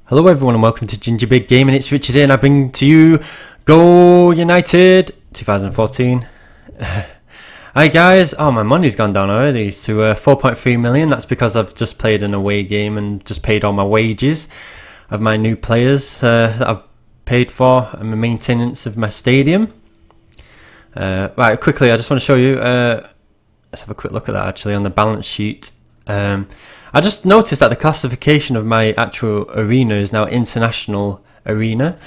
Hello everyone and welcome to Ginger Big Gaming. It's Richard here and I bring to you Go United 2014. Hi guys, oh my money's gone down already to 4.3 million. That's because I've just played an away game and just paid all my wages of my new players that I've paid for and the maintenance of my stadium. Right, quickly I just want to show you, let's have a quick look at that actually on the balance sheet. I just noticed that the classification of my actual arena is now international arena,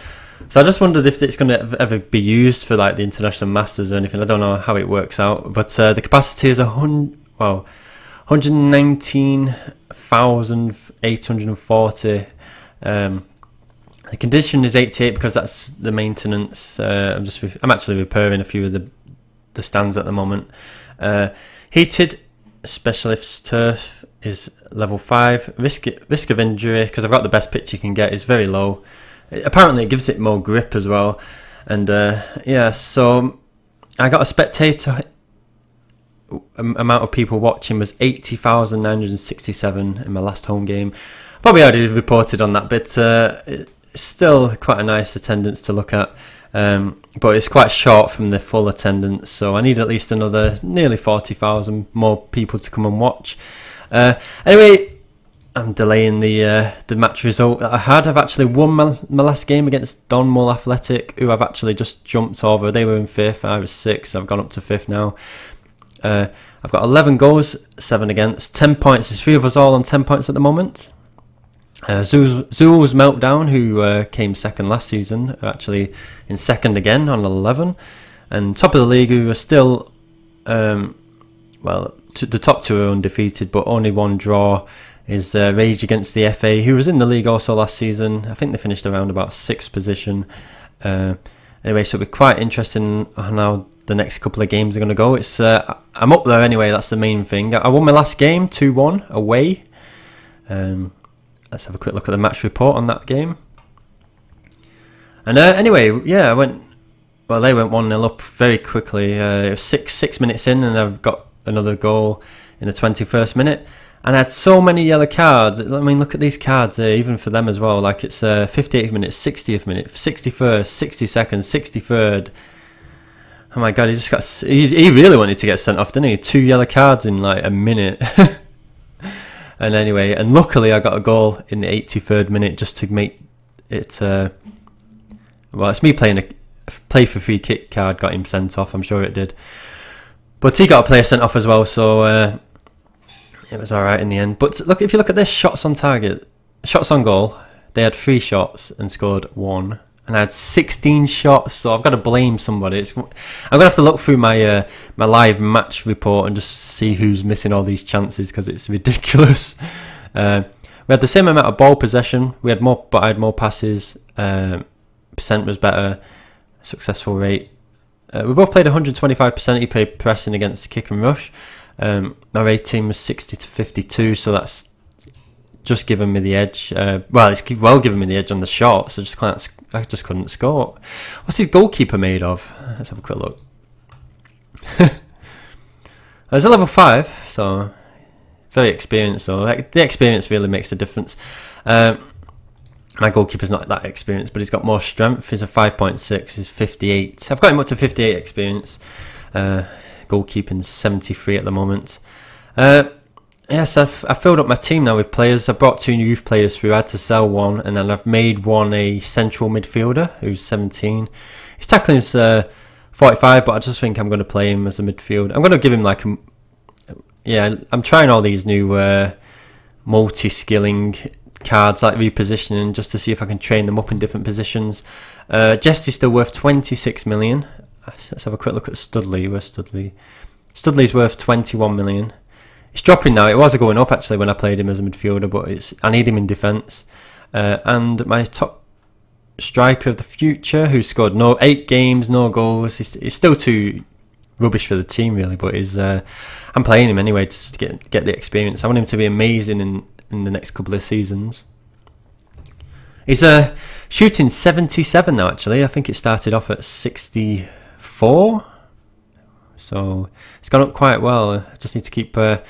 so I just wondered if it's going to ever be used for like the international masters or anything. I don't know how it works out, but the capacity is 119,840. The condition is 88 because that's the maintenance. I'm actually repairing a few of the stands at the moment. Heated specialist turf is level 5. Risk of injury, because I've got the best pitch you can get, is very low. Apparently it gives it more grip as well. And yeah, so I got a spectator amount of people watching was 80,967 in my last home game. Probably already reported on that, but it's still quite a nice attendance to look at. But it's quite short from the full attendance, so I need at least another nearly 40,000 more people to come and watch. Anyway, I'm delaying the match result that I had. I've actually won my last game against Donmull Athletic, who I've actually just jumped over. They were in 5th, I was 6th, I've gone up to 5th now. I've got 11 goals, 7 against, 10 points. There's 3 of us all on 10 points at the moment. Zool's Meltdown, who came 2nd last season, are actually in 2nd again on 11. And top of the league, who are still, well, the top 2 are undefeated, but only 1 draw is Rage Against the FA, who was in the league also last season. I think they finished around about 6th position. Anyway, so it'll be quite interesting on how the next couple of games are going to go. It's I'm up there anyway, that's the main thing. I won my last game 2-1 away. Let's have a quick look at the match report on that game. And anyway, yeah, they went 1-0 up very quickly. It was six minutes in and I've got another goal in the 21st minute. And I had so many yellow cards. I mean, look at these cards, even for them as well. Like it's 58th minute, 60th minute, 61st, 62nd, 63rd. Oh my god, he just got... He really wanted to get sent off, didn't he? 2 yellow cards in like a minute. And anyway, and luckily I got a goal in the 83rd minute just to make it... well, it's me playing a play for free kick card, got him sent off, I'm sure it did. But he got a player sent off as well, so it was alright in the end. But look, if you look at this, shots on target, shots on goal, they had 3 shots and scored 1. And I had 16 shots, so I've got to blame somebody. I'm going to have to look through my my live match report and just see who's missing all these chances, because it's ridiculous. We had the same amount of ball possession. We had more, but I had more passes. Percent was better. Successful rate. We both played 125%. He played pressing against kick and rush. Our rating was 60 to 52, so that's just giving me the edge. Well, it's well giving me the edge on the shots. I just couldn't score. What's his goalkeeper made of? Let's have a quick look. There's a level 5, so very experienced. So like, the experience really makes a difference. My goalkeeper's not that experienced, but he's got more strength. He's a 5.6. He's 58. I've got him up to 58 experience. Goalkeeping's 73 at the moment. Yes, I've filled up my team now with players. I brought 2 youth players through. I had to sell 1, and then I've made 1 a central midfielder who's 17. His tackling's 45, but I just think I'm going to play him as a midfield. I'm going to give him like a... Yeah, I'm trying all these new multi-skilling cards, like repositioning, just to see if I can train them up in different positions. Jesty's still worth 26 million. Let's have a quick look at Studley. Where's Studley? Studley's worth 21 million. It's dropping now. It was going up actually when I played him as a midfielder, but I need him in defence. And my top striker of the future, who scored 8 games, no goals. He's still too rubbish for the team really, but I'm playing him anyway to get the experience. I want him to be amazing in the next couple of seasons. He's shooting 77 now actually. I think it started off at 64. So it's gone up quite well. I just need to keep my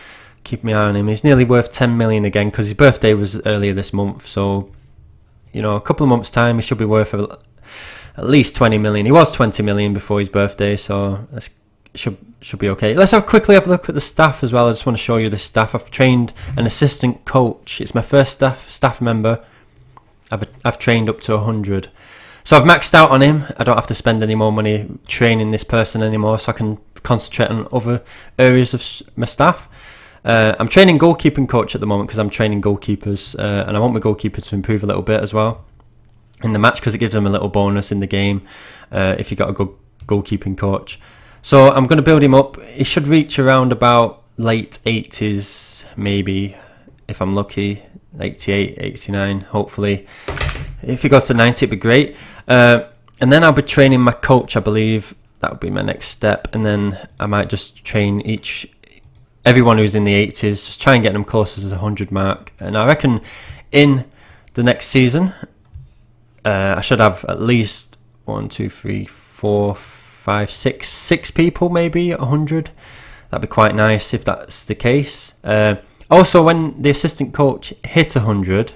eye on him. He's nearly worth 10 million again because his birthday was earlier this month. So you know, a couple of months' time, he should be worth at least 20 million. He was 20 million before his birthday, so that should be okay. Let's quickly have a look at the staff as well. I just want to show you the staff. I've trained an assistant coach. It's my first staff member. I've trained up to 100. So I've maxed out on him. I don't have to spend any more money training this person anymore, so I can concentrate on other areas of my staff. I'm training goalkeeping coach at the moment because I'm training goalkeepers, and I want my goalkeeper to improve a little bit as well in the match, because it gives them a little bonus in the game if you got a good goalkeeping coach. So I'm going to build him up. He should reach around about late 80s, maybe, if I'm lucky. 88, 89, hopefully. If he goes to 90, it'd be great. And then I'll be training my coach, I believe. That would be my next step. And then I might just train everyone who's in the 80s, just try and get them closer to the 100 mark. And I reckon in the next season, I should have at least 1, 2, 3, 4, 5, 6 people maybe at 100. That'd be quite nice if that's the case. Also, when the assistant coach hit 100,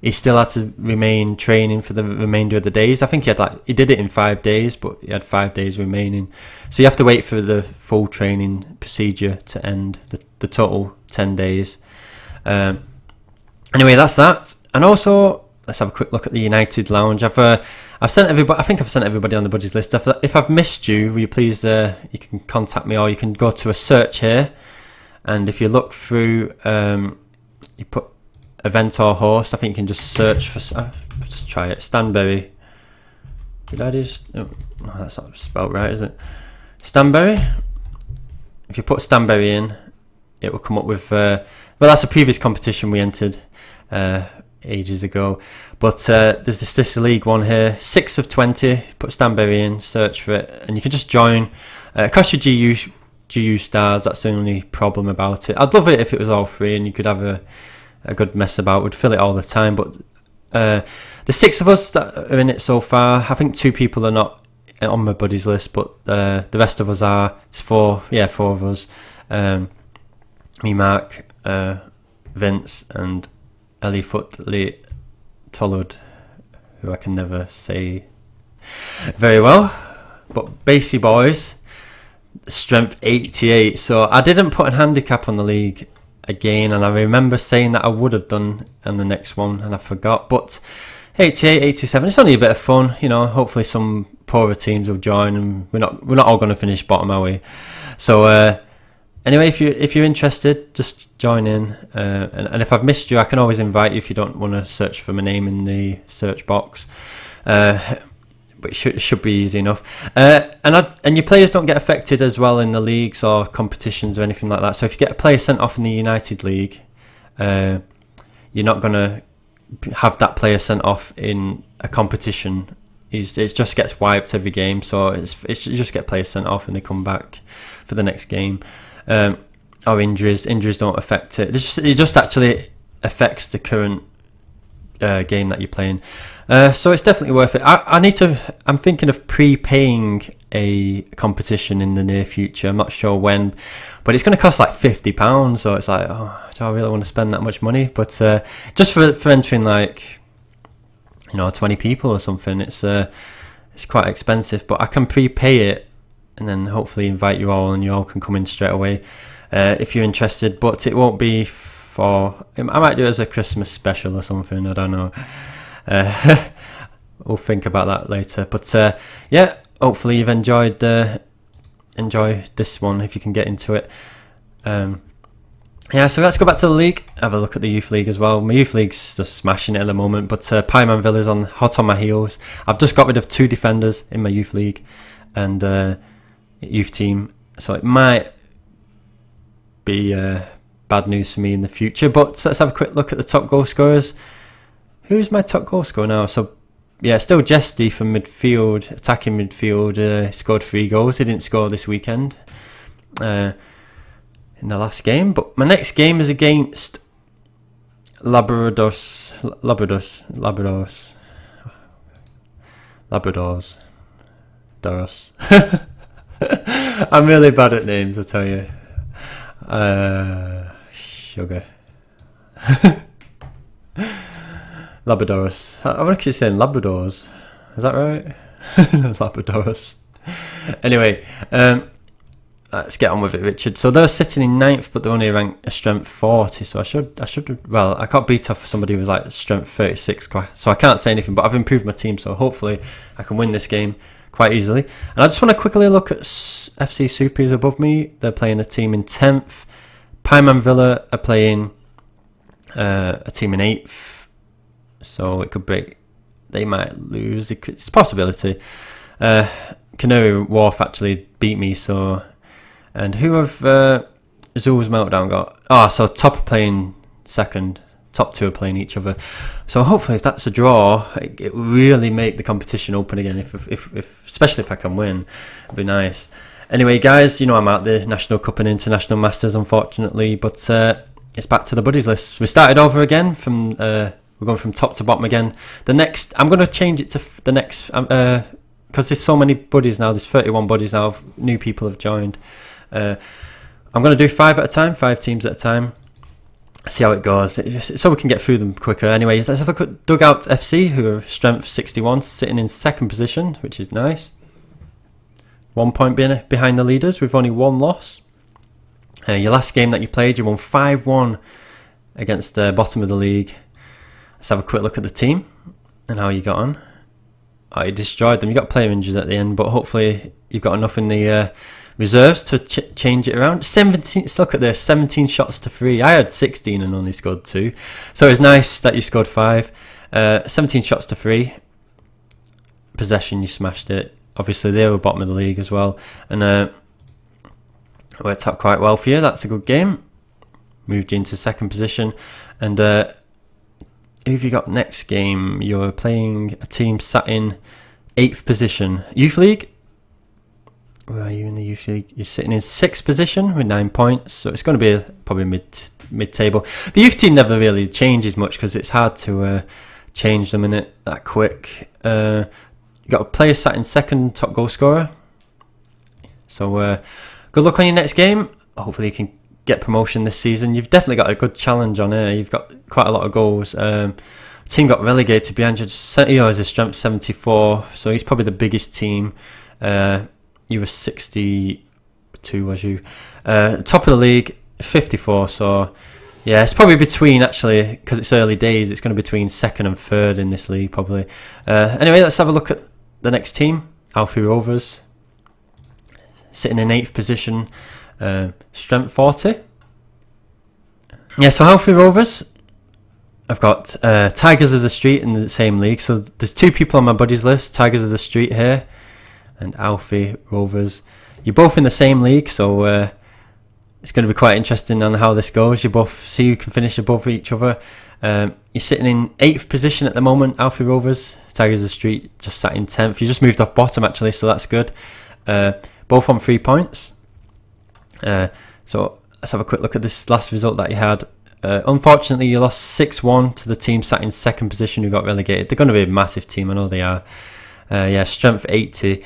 he still had to remain training for the remainder of the days. I think he did it in 5 days, but he had 5 days remaining. So you have to wait for the full training procedure to end, the total 10 days. Anyway, that's that. And also, let's have a quick look at the United Lounge. I've sent everybody. I think I've sent everybody on the buddies list. If I've missed you, will you please? You can contact me, or you can go to a search here, and if you look through, you put event or host. I think you can just search for. Just try it. Stanberry. Did I just? No, that's not spelled right, is it? Stanberry. If you put Stanberry in, it will come up with. Well, that's a previous competition we entered ages ago. But there's this league one here. 6 of 20. Put Stanberry in. Search for it, and you can just join. It costs you GU stars. That's the only problem about it. I'd love it if it was all free and you could have a good mess about. Would fill it all the time. But the 6 of us that are in it so far, I think 2 people are not on my buddies list, but the rest of us are. It's 4 of us. Me, Mark, Vince, and Elifoot Tolud, who I can never say very well. But Basie boys, strength 88. So I didn't put a handicap on the league again, and I remember saying that I would have done on the next one, and I forgot. But 88, 87, it's only a bit of fun, you know. Hopefully some poorer teams will join, and we're not all going to finish bottom, are we? So anyway, if you're interested, just join in. And if I've missed you, I can always invite you if you don't want to search for my name in the search box. But it should be easy enough. And your players don't get affected as well in the leagues or competitions or anything like that. So if you get a player sent off in the United League, you're not going to have that player sent off in a competition. It just gets wiped every game. So you just get players sent off and they come back for the next game. Or injuries don't affect it. It just actually affects the current game that you're playing. So it's definitely worth it. I'm thinking of prepaying a competition in the near future. I'm not sure when, but it's going to cost like £50. So it's like, oh, do I really want to spend that much money? But just for entering, like, 20 people or something, it's quite expensive. But I can prepay it and then hopefully invite you all, and you all can come in straight away if you're interested. But it won't be for. I might do it as a Christmas special or something. I don't know. We'll think about that later. But yeah, hopefully you've enjoyed this one if you can get into it. Yeah, so let's go back to the league. Have a look at the youth league as well. My youth league's just smashing it at the moment, but Pyman Villa's hot on my heels. I've just got rid of 2 defenders in my youth league and youth team, so it might be bad news for me in the future. But let's have a quick look at the top goal scorers. Who's my top goal scorer now? So yeah, still Jesty from midfield, attacking midfield. Scored 3 goals. He didn't score this weekend in the last game, but my next game is against Labradors. I'm really bad at names, I tell you. Sugar. Labradorus. I'm actually saying Labradors. Is that right? Labradorus. Anyway, let's get on with it, Richard. So they're sitting in 9th, but they're only ranked a strength 40. So I should. Well, I can't beat off somebody who was like strength 36. So I can't say anything. But I've improved my team, so hopefully I can win this game quite easily. And I just want to quickly look at FC Supers above me. They're playing a team in 10th. Pyman Villa are playing a team in 8th. So it could break. They might lose. It's a possibility. Canary Wharf actually beat me. So, and who have Zool's Meltdown got? Oh, so top are playing second. Top 2 are playing each other. So hopefully, if that's a draw, it will really make the competition open again. If especially if I can win, it'd be nice. Anyway, guys, you know I'm out the National Cup and International Masters, unfortunately, but it's back to the buddies list. We started over again from. We're going from top to bottom again. The next, I'm going to change it to the next, because there's so many buddies now. There's 31 buddies now. New people have joined. I'm going to do 5 at a time, 5 teams at a time. See how it goes, so we can get through them quicker. Anyways, let's have a quick Dugout FC, who are strength 61, sitting in 2nd position, which is nice. 1 point behind the leaders with only 1 loss. Your last game that you played, you won 5-1 against the bottom of the league. Let's have a quick look at the team and how you got on. Oh, you destroyed them. You got player injured at the end, but hopefully you've got enough in the reserves to change it around. 17. Look at this, 17 shots to 3. I had 16 and only scored 2, so it's nice that you scored 5. 17 shots to 3. Possession, you smashed it. Obviously, they were bottom of the league as well, and it worked out quite well for you. That's a good game. Moved you into 2nd position, and who have you got next game? You're playing a team sat in 8th position. Youth League. Where are you in the Youth League? You're sitting in 6th position with 9 points. So it's going to be probably mid-table. The youth team never really changes much because it's hard to change them in it that quick. You got a player sat in 2nd, top goal scorer. So good luck on your next game. Hopefully you can get promotion this season. You've definitely got a good challenge on here. You've got quite a lot of goals. Team got relegated behind you. He has a strength 74, so he's probably the biggest team. You were 62, was you? Top of the league, 54. So yeah, it's probably between, actually, because it's early days, it's going to be between 2nd and 3rd in this league probably. Anyway, let's have a look at the next team. Alfie Rovers, sitting in 8th position. Strength 40. Yeah, so Alfie Rovers, I've got Tigers of the Street in the same league. So there's 2 people on my buddies list, Tigers of the Street here and Alfie Rovers. You're both in the same league, so it's going to be quite interesting on how this goes. You both see who can finish above each other. You're sitting in 8th position at the moment, Alfie Rovers. Tigers of the Street just sat in 10th. You just moved off bottom actually, so that's good. Both on 3 points. So let's have a quick look at this last result that you had. Unfortunately, you lost 6-1 to the team sat in 2nd position who got relegated. They're going to be a massive team, I know they are. Yeah, strength 80.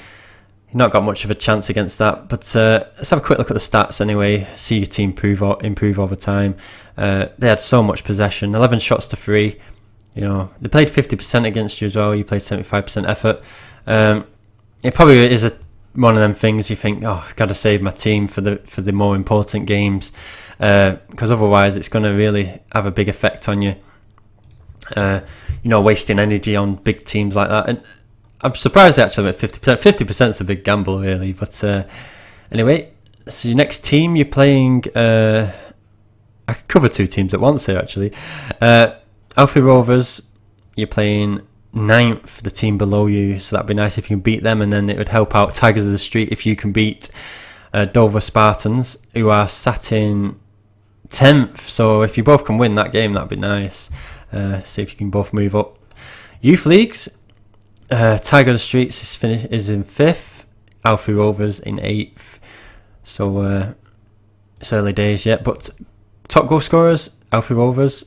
You've not got much of a chance against that. But let's have a quick look at the stats anyway. See your team improve over time. They had so much possession. 11 shots to 3. You know, they played 50% against you as well. You played 75% effort. It probably is one of them things you think, oh, I've got to save my team for the more important games, because otherwise it's going to really have a big effect on you. You know, wasting energy on big teams like that. And I'm surprised they actually went 50%. 50% is a big gamble, really. But anyway, so your next team, you're playing. I could cover 2 teams at once here, actually. Alfie Rovers, you're playing 9th, the team below you, so that'd be nice if you can beat them, and then it would help out Tigers of the Street if you can beat Dover Spartans, who are sat in 10th. So if you both can win that game, that'd be nice. See if you can both move up. Youth leagues, Tiger of the Streets is in 5th, Alfie Rovers in 8th. So it's early days yet, but top goal scorers, Alfie Rovers,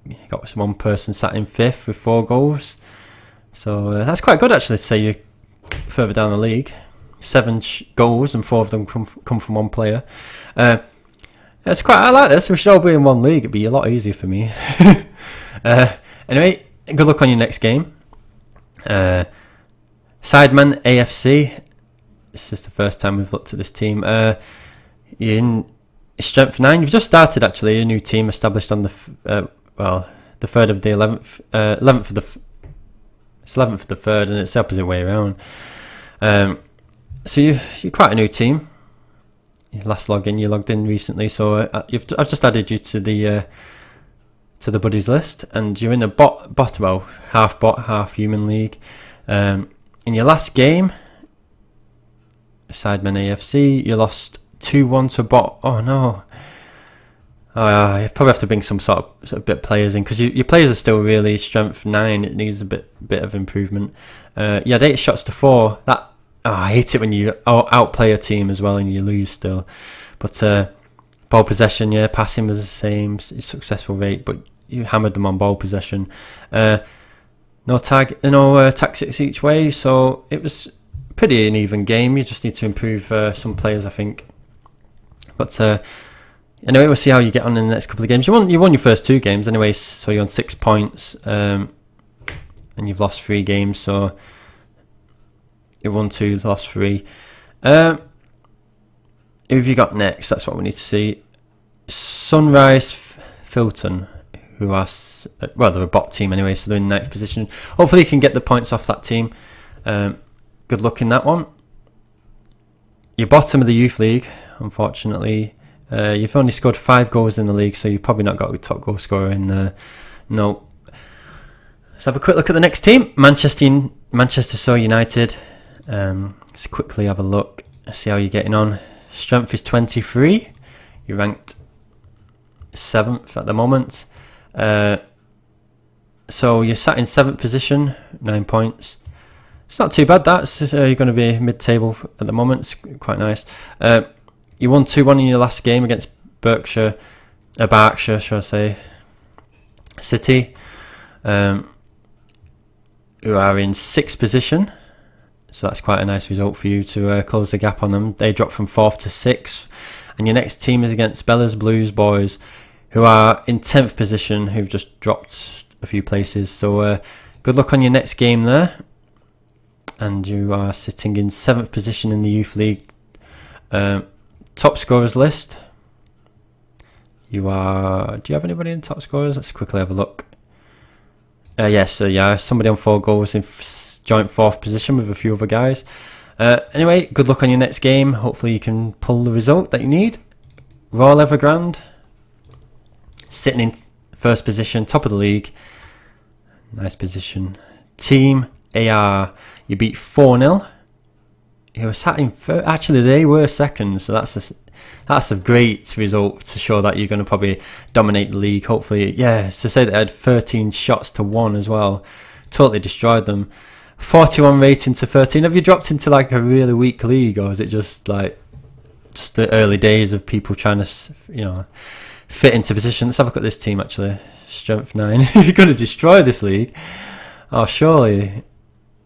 you got one person sat in 5th with 4 goals. So that's quite good actually to say you're further down the league. 7 goals and 4 of them come from one player. I like this. We should all be in one league. It'd be a lot easier for me. Anyway, good luck on your next game. Sideman AFC. This is the first time we've looked at this team. You're in strength 9. You've just started actually a new team established on the the 3rd of the 11th. 11th of the. It's 11th of the 3rd, and it's the opposite way around. So you're quite a new team. Your last login, you logged in recently, so I've just added you to the buddies list, and you're in a half bot, half human league. In your last game, Sidemen AFC, you lost 2-1 to a bot. Oh no! You probably have to bring some sort of bit players in, because your players are still really strength 9. It needs a bit of improvement. You had 8 shots to 4. I hate it when you outplay a team as well and you lose still. But ball possession, yeah, passing was the same, successful rate, but you hammered them on ball possession. No tactics each way, so it was pretty an even game. You just need to improve some players, I think. But anyway, we'll see how you get on in the next couple of games. You won your first 2 games anyway, so you're on 6 points, and you've lost 3 games, so you won 2, lost 3. Who have you got next? That's what we need to see. Sunrise Filton, who are, they're a bot team anyway, so they're in 9th position. Hopefully you can get the points off that team. Good luck in that one. You're bottom of the youth league, unfortunately. You've only scored 5 goals in the league, so you've probably not got a top goal scorer in there. No. Let's have a quick look at the next team. Manchester So United. Let's quickly have a look, see how you're getting on. Strength is 23. You're ranked 7th at the moment. So you're sat in 7th position, 9 points. It's not too bad. You're going to be mid-table at the moment. It's quite nice. You won 2-1 in your last game against Berkshire, should I say, City, who are in 6th position. So that's quite a nice result for you to close the gap on them. They dropped from 4th to 6th. And your next team is against Bella's Blues Boys, who are in 10th position, who've just dropped a few places. So good luck on your next game there. And you are sitting in 7th position in the Youth League. Top scorers list. Do you have anybody in top scorers? Let's quickly have a look. Yes, somebody on 4 goals in joint 4th position with a few other guys. Anyway, good luck on your next game. Hopefully you can pull the result that you need. Royal Evergrande, sitting in 1st position, top of the league. Nice position. Team AR, you beat 4-0. You were sat in actually they were 2nd, so that's a great result to show that you're going to probably dominate the league. Hopefully, yeah. To say that they had 13 shots to 1 as well, totally destroyed them. 41 rating to 13. Have you dropped into like a really weak league, or is it just the early days of people trying to fit into position? Let's have a look at this team actually. Strength 9. You're going to destroy this league. Oh, surely.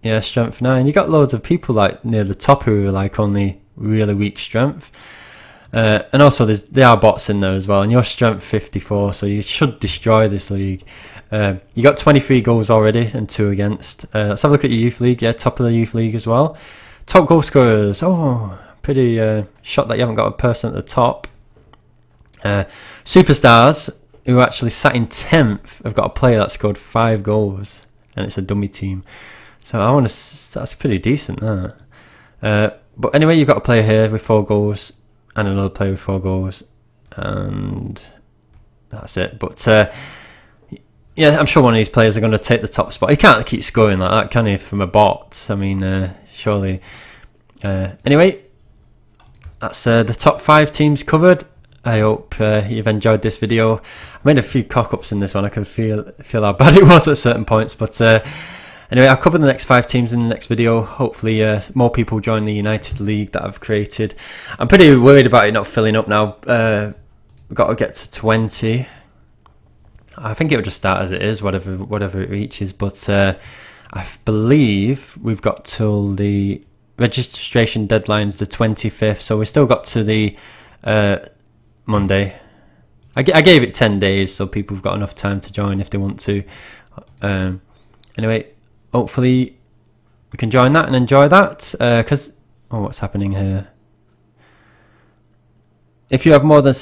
Yeah, strength 9. You got loads of people like near the top who are like only really weak strength. And also there are bots in there as well, and you're strength 54, so you should destroy this league. You got 23 goals already and 2 against. Let's have a look at your youth league. Yeah, top of the youth league as well. Top goal scorers. Oh, pretty shocked that you haven't got a person at the top. Superstars, who actually sat in 10th, have got a player that scored 5 goals, and it's a dummy team. So that's pretty decent, that. But anyway, you've got a player here with 4 goals and another player with 4 goals, and that's it. But yeah, I'm sure one of these players are going to take the top spot. He can't keep scoring like that, can he, from a bot? I mean, surely. Anyway, that's the top 5 teams covered. I hope you've enjoyed this video. I made a few cock-ups in this one. I can feel how bad it was at certain points, but anyway, I'll cover the next 5 teams in the next video. Hopefully more people join the United League that I've created. I'm pretty worried about it not filling up now. We've got to get to 20. I think it'll just start as it is, whatever it reaches. But I believe we've got till the registration deadline's the 25th, so we still got to the Monday. I gave it 10 days, so people have got enough time to join if they want to. Anyway, hopefully we can join that and enjoy that. Because oh, what's happening here? If you have more than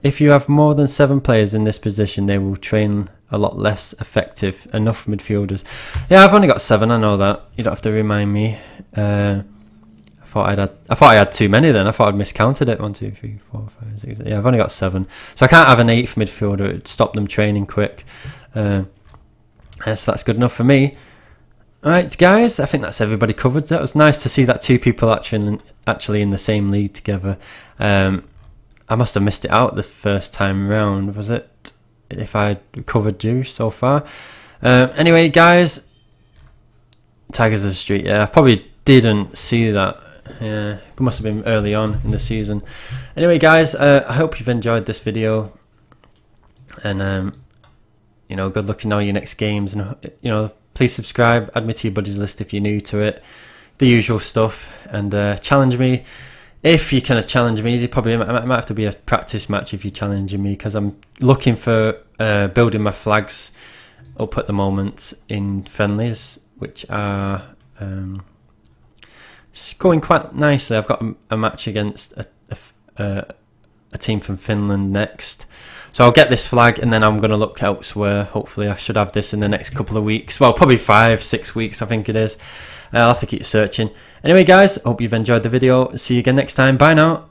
if you have more than 7 players in this position, they will train a lot less effective. Enough midfielders. Yeah, I've only got 7. I know that. You don't have to remind me. I thought I had too many. Then I thought I'd miscounted it. 1, 2, 3, 4, 5, 6. Yeah, I've only got 7. So I can't have an 8th midfielder. It'd stop them training quick. So that's good enough for me. Alright guys, I think that's everybody covered. That was nice to see that 2 people actually in the same league together. I must have missed it out the first time round, was it? If I covered you so far. Anyway guys, Tigers of the Street, yeah, I probably didn't see that. Yeah, it must have been early on in the season. Anyway guys, I hope you've enjoyed this video. And you know, good luck in all your next games, and you know, please subscribe, add me to your buddies list if you're new to it, the usual stuff, and challenge me if you kind of challenge me. It probably might have to be a practice match if you're challenging me, because I'm looking for building my flags up at the moment in friendlies, which are just going quite nicely. I've got a match against a team from Finland next. So I'll get this flag and then I'm going to look elsewhere. Hopefully I should have this in the next couple of weeks. Well, probably 5-6 weeks I think it is. I'll have to keep searching. Anyway guys, hope you've enjoyed the video. See you again next time. Bye now.